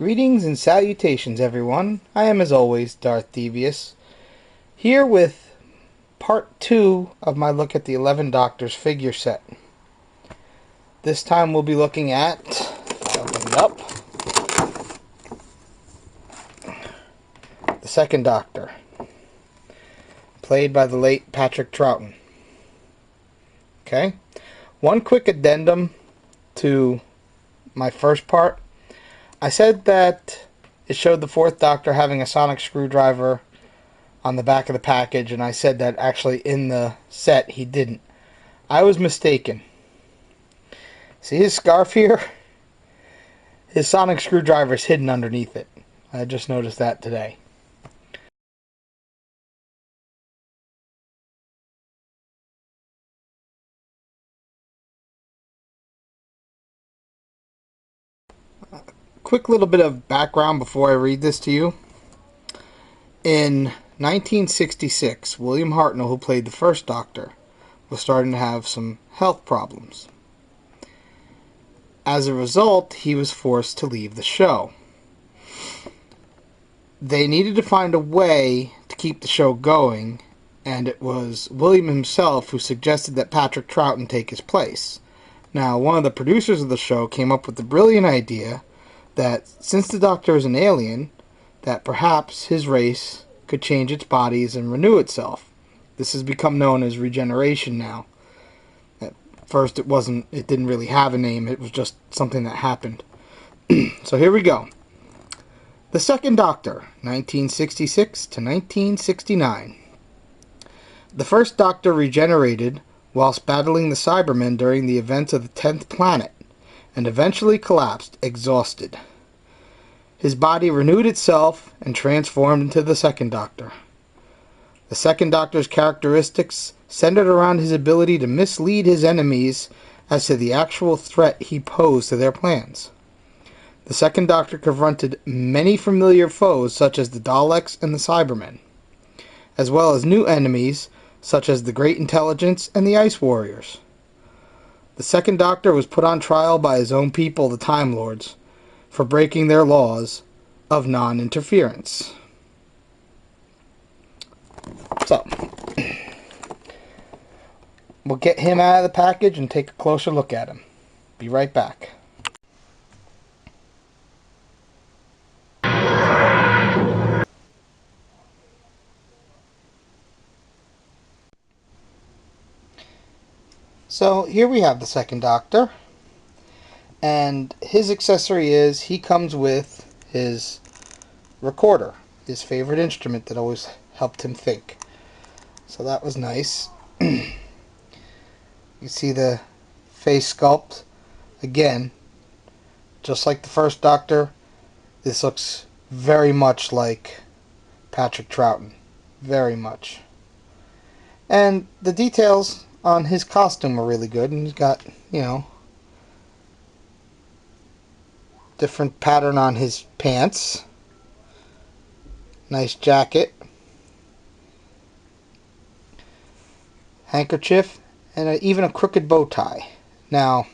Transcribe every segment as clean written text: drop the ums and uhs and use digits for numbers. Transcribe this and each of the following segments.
Greetings and salutations, everyone. I am, as always, Darthdevious, here with part 2 of my look at the 11 Doctors figure set. This time we'll be looking at, open it up, the second Doctor, played by the late Patrick Troughton. Okay, one quick addendum to my first part. I said that it showed the fourth Doctor having a sonic screwdriver on the back of the package, and I said that actually in the set he didn't. I was mistaken. See his scarf here? His sonic screwdriver is hidden underneath it. I just noticed that today. Quick little bit of background before I read this to you. In 1966, William Hartnell, who played the first Doctor, was starting to have some health problems. As a result, he was forced to leave the show. They needed to find a way to keep the show going, and it was William himself who suggested that Patrick Troughton take his place. Now, one of the producers of the show came up with the brilliant idea that since the Doctor is an alien, that perhaps his race could change its bodies and renew itself. This has become known as regeneration now. At first it didn't really have a name, it was just something that happened. So here we go. The second Doctor, 1966 to 1969. The first Doctor regenerated whilst battling the Cybermen during the events of the 10th planet, and eventually collapsed, exhausted. His body renewed itself and transformed into the second Doctor. The second Doctor's characteristics centered around his ability to mislead his enemies as to the actual threat he posed to their plans. The second Doctor confronted many familiar foes such as the Daleks and the Cybermen, as well as new enemies such as the Great Intelligence and the Ice Warriors. The second Doctor was put on trial by his own people, the Time Lords, for breaking their laws of non-interference. So, we'll get him out of the package and take a closer look at him. Be right back. So here we have the second Doctor, and his accessory is he comes with his recorder, his favorite instrument that always helped him think. So that was nice. You see the face sculpt. Again, just like the first Doctor, this looks very much like Patrick Troughton. Very much. And the details on his costume were really good, and he's got, different pattern on his pants. Nice jacket. Handkerchief, and even a crooked bow tie. Now,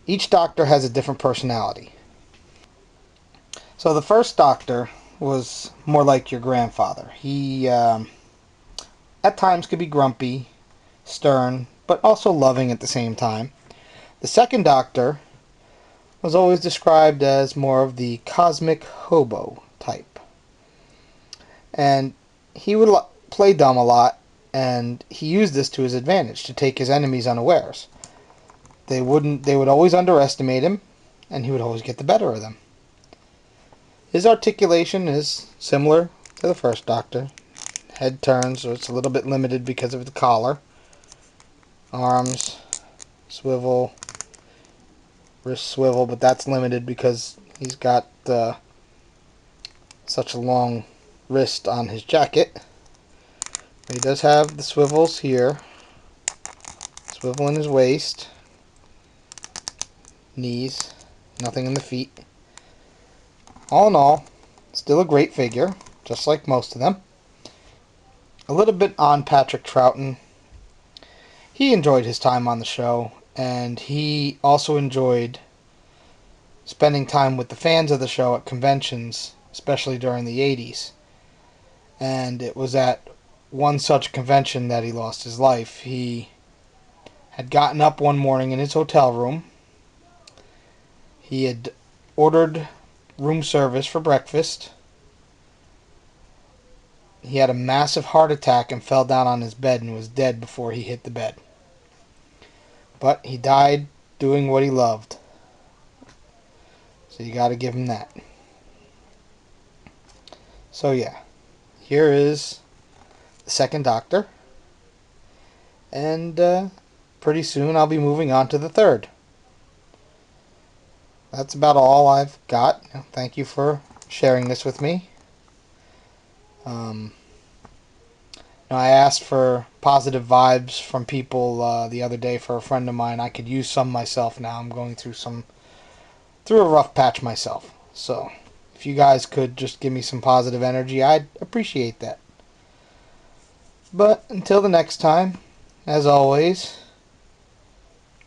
each Doctor has a different personality. So the first Doctor was more like your grandfather. He at times could be grumpy, stern, but also loving at the same time. The second Doctor was always described as more of the cosmic hobo type. And he would play dumb a lot, and he used this to his advantage, to take his enemies unawares. They would always underestimate him, and he would always get the better of them. His articulation is similar to the first Doctor. Head turns, so it's a little bit limited because of the collar. Arms, swivel, wrist swivel, but that's limited because he's got such a long wrist on his jacket. But he does have the swivels here, swivel in his waist, knees, nothing in the feet. All in all, still a great figure, just like most of them. A little bit on Patrick Troughton. He enjoyed his time on the show, and he also enjoyed spending time with the fans of the show at conventions, especially during the 80s. And it was at one such convention that he lost his life. He had gotten up one morning in his hotel room. He had ordered room service for breakfast. He had a massive heart attack and fell down on his bed and was dead before he hit the bed. But he died doing what he loved. So you got to give him that. So yeah, here is the second Doctor. And pretty soon I'll be moving on to the third. That's about all I've got. Thank you for sharing this with me. I asked for positive vibes from people the other day for a friend of mine. I could use some myself now. I'm going through a rough patch myself. So if you guys could just give me some positive energy, I'd appreciate that. But until the next time, as always,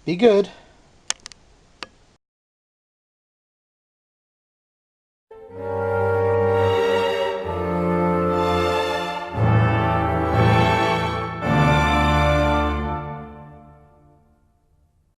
be good.